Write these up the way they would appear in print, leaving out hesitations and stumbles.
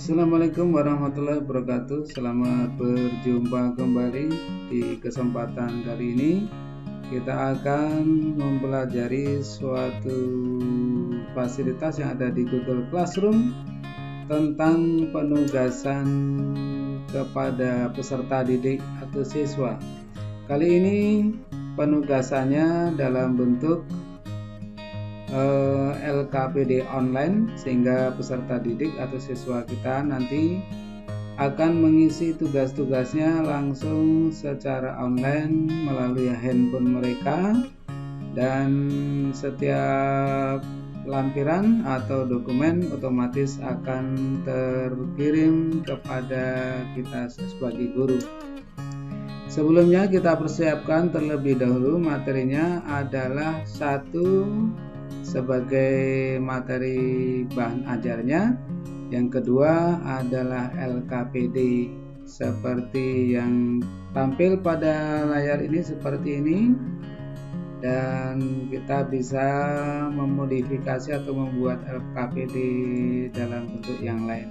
Assalamualaikum warahmatullahi wabarakatuh. Selamat berjumpa kembali. Di kesempatan kali ini kita akan mempelajari suatu fasilitas yang ada di Google Classroom tentang penugasan kepada peserta didik atau siswa. Kali ini penugasannya dalam bentuk LKPD online, sehingga peserta didik atau siswa kita nanti akan mengisi tugas-tugasnya langsung secara online melalui handphone mereka, dan setiap lampiran atau dokumen otomatis akan terkirim kepada kita sebagai guru. Sebelumnya kita persiapkan terlebih dahulu materinya adalah satu sebagai materi bahan ajarnya, yang kedua adalah LKPD seperti yang tampil pada layar ini seperti ini, dan kita bisa memodifikasi atau membuat LKPD dalam bentuk yang lain.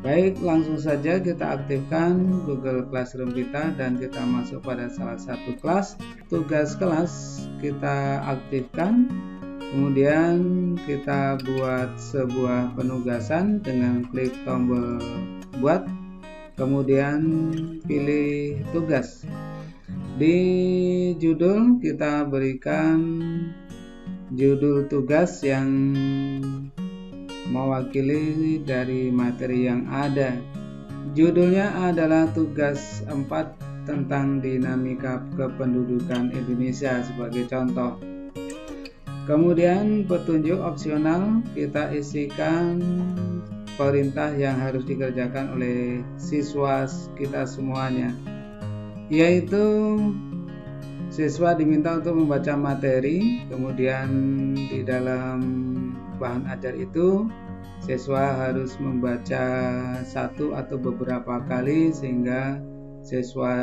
Baik, langsung saja kita aktifkan Google Classroom kita dan kita masuk pada salah satu kelas. Tugas kelas kita aktifkan. Kemudian kita buat sebuah penugasan dengan klik tombol buat, kemudian pilih tugas. Di judul kita berikan judul tugas yang mewakili dari materi yang ada. Judulnya adalah tugas 4 tentang dinamika kependudukan Indonesia sebagai contoh. Kemudian petunjuk opsional kita isikan perintah yang harus dikerjakan oleh siswa kita semuanya, yaitu siswa diminta untuk membaca materi, kemudian di dalam bahan ajar itu siswa harus membaca satu atau beberapa kali sehingga siswa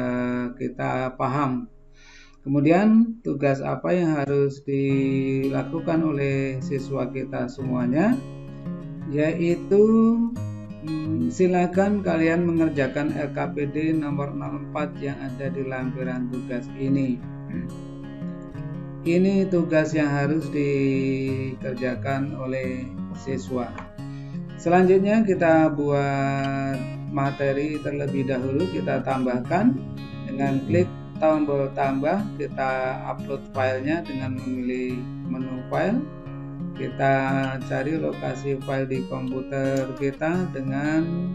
kita paham. Kemudian tugas apa yang harus dilakukan oleh siswa kita semuanya, yaitu silakan kalian mengerjakan LKPD nomor 04 yang ada di lampiran tugas ini. Ini tugas yang harus dikerjakan oleh siswa. Selanjutnya kita buat materi terlebih dahulu, kita tambahkan dengan klik tombol tambah, kita upload filenya dengan memilih menu file. Kita cari lokasi file di komputer kita dengan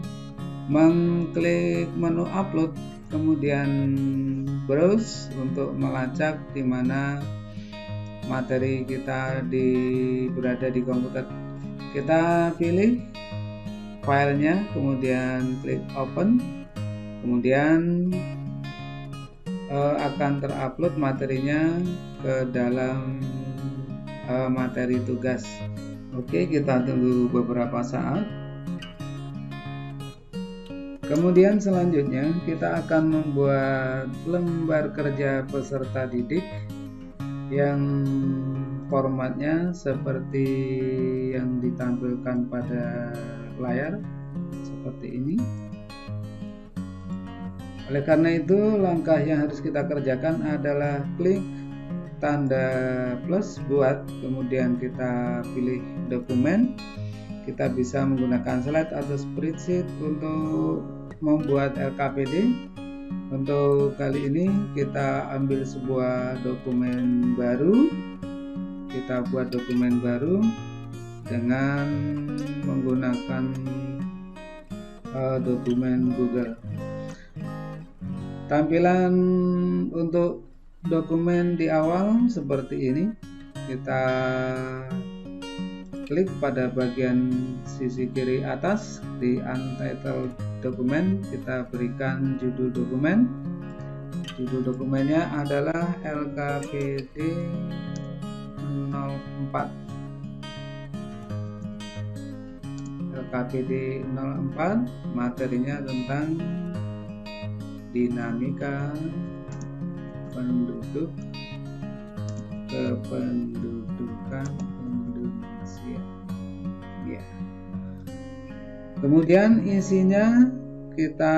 mengklik menu upload, kemudian browse untuk melacak di mana materi kita berada di komputer. Kita pilih filenya, kemudian klik open, kemudian akan terupload materinya ke dalam materi tugas. Oke, kita tunggu beberapa saat. Kemudian selanjutnya kita akan membuat lembar kerja peserta didik yang formatnya seperti yang ditampilkan pada layar seperti ini. Oleh karena itu, langkah yang harus kita kerjakan adalah klik tanda plus buat, kemudian kita pilih dokumen. Kita bisa menggunakan slide atau spreadsheet untuk membuat LKPD. Untuk kali ini kita ambil sebuah dokumen baru. Kita buat dokumen baru dengan menggunakan dokumen Google. Tampilan untuk dokumen di awal seperti ini. Kita klik pada bagian sisi kiri atas di untitled dokumen, kita berikan judul dokumen. Judul dokumennya adalah LKPD 04. LKPD 04 materinya tentang dinamika penduduk kependudukan Indonesia. Ya. Kemudian isinya kita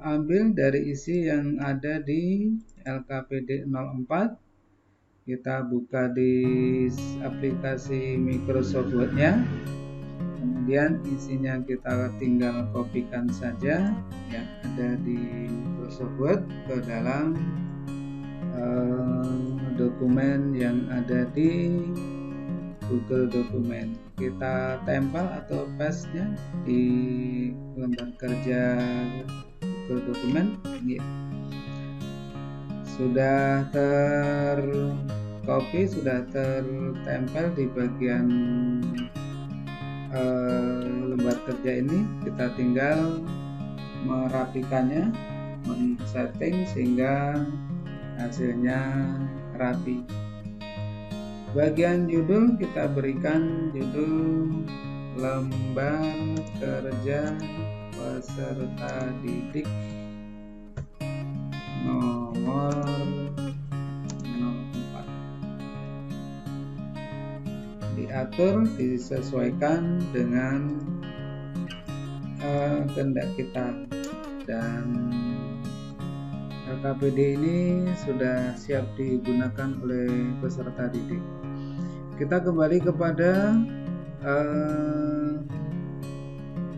ambil dari isi yang ada di LKPD 04. Kita buka di aplikasi Microsoft Word-nya. Kemudian isinya kita tinggal kopikan saja yang ada di Microsoft Word ke dalam dokumen yang ada di Google Dokumen. Kita tempel atau paste-nya di lembar kerja Google Dokumen. Ini sudah tercopy, sudah tertempel di bagian lembar kerja ini. Kita tinggal merapikannya, men-setting sehingga hasilnya rapi. Bagian judul kita berikan judul lembar kerja peserta didik nomor 04. Diatur, disesuaikan dengan kehendak kita, dan LKPD ini sudah siap digunakan oleh peserta didik. Kita kembali kepada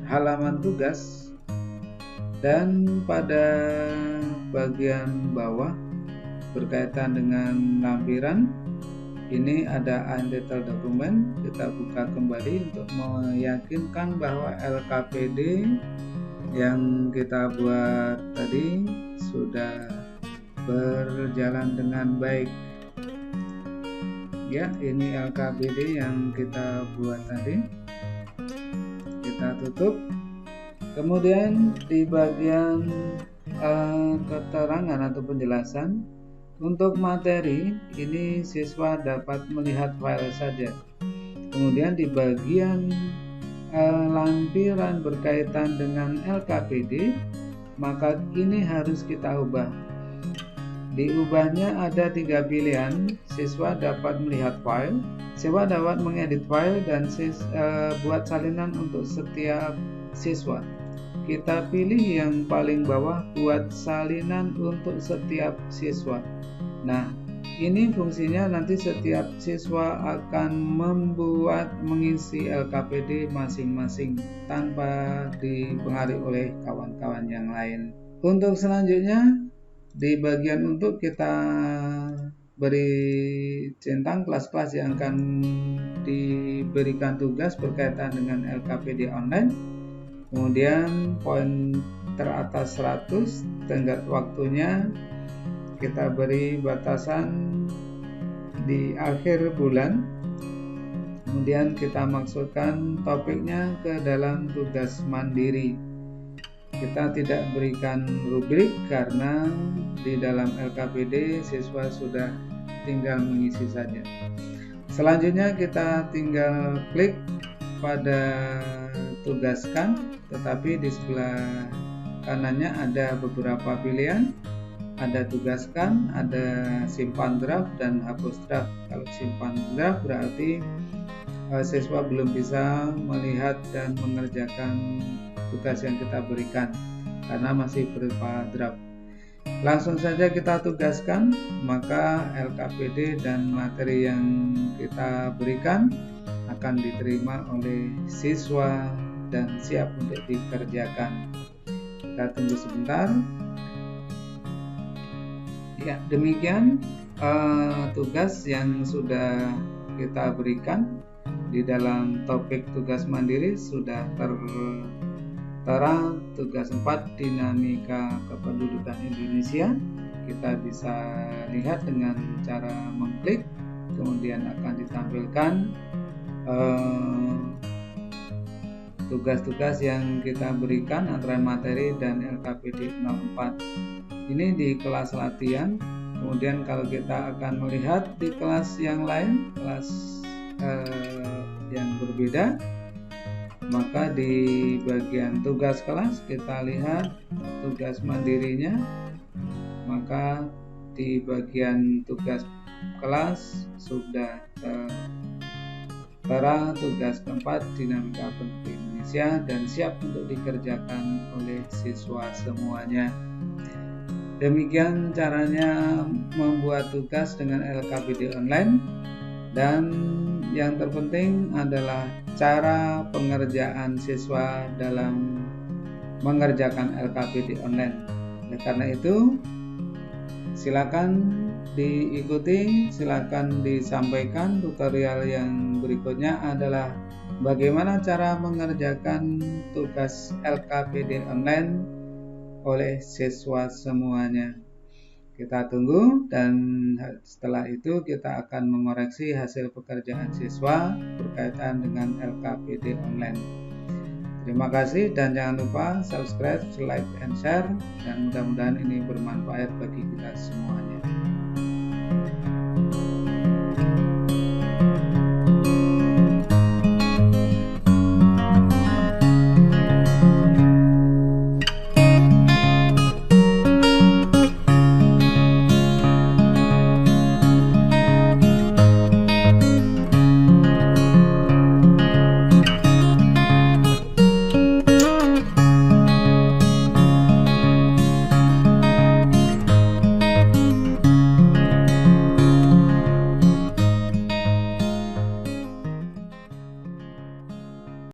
halaman tugas, dan pada bagian bawah berkaitan dengan lampiran ini ada untitled dokumen. Kita buka kembali untuk meyakinkan bahwa LKPD yang kita buat tadi sudah berjalan dengan baik. Ya, ini LKPD yang kita buat tadi. Kita tutup. Kemudian di bagian keterangan atau penjelasan untuk materi ini siswa dapat melihat file saja. Kemudian di bagian lampiran berkaitan dengan LKPD, maka ini harus kita ubah. Diubahnya ada 3 pilihan. Siswa dapat melihat file, siswa dapat mengedit file, dan buat salinan untuk setiap siswa. Kita pilih yang paling bawah, buat salinan untuk setiap siswa. Nah, ini fungsinya nanti setiap siswa akan mengisi LKPD masing-masing tanpa dipengaruhi oleh kawan-kawan yang lain. Untuk selanjutnya di bagian untuk kita beri centang kelas-kelas yang akan diberikan tugas berkaitan dengan LKPD online. Kemudian poin teratas 100, tenggat waktunya kita beri batasan di akhir bulan. Kemudian kita masukkan topiknya ke dalam tugas mandiri. Kita tidak berikan rubrik karena di dalam LKPD siswa sudah tinggal mengisi saja. Selanjutnya kita tinggal klik pada tugaskan, tetapi di sebelah kanannya ada beberapa pilihan. Ada tugaskan, ada simpan draft, dan hapus draft. Kalau simpan draft berarti siswa belum bisa melihat dan mengerjakan tugas yang kita berikan karena masih berupa draft. Langsung saja kita tugaskan, maka LKPD dan materi yang kita berikan akan diterima oleh siswa dan siap untuk dikerjakan. Kita tunggu sebentar. Ya, demikian tugas yang sudah kita berikan di dalam topik tugas mandiri. Sudah tertera tugas 4 dinamika kependudukan Indonesia. Kita bisa lihat dengan cara mengklik, kemudian akan ditampilkan tugas-tugas yang kita berikan antara materi dan LKPD 04. Ini di kelas latihan. Kemudian kalau kita akan melihat di kelas yang lain, kelas yang berbeda, maka di bagian tugas kelas kita lihat tugas mandirinya. Maka di bagian tugas kelas sudah tertera tugas keempat dinamika pendidikan Indonesia. Indonesia dan siap untuk dikerjakan oleh siswa semuanya. Demikian caranya membuat tugas dengan LKPD online, dan yang terpenting adalah cara pengerjaan siswa dalam mengerjakan LKPD online. Oleh karena itu, silakan diikuti, silakan disampaikan. Tutorial yang berikutnya adalah bagaimana cara mengerjakan tugas LKPD online oleh siswa semuanya. Kita tunggu, dan setelah itu kita akan mengoreksi hasil pekerjaan siswa berkaitan dengan LKPD online. Terima kasih, dan jangan lupa subscribe, like, and share, dan mudah-mudahan ini bermanfaat bagi kita semuanya.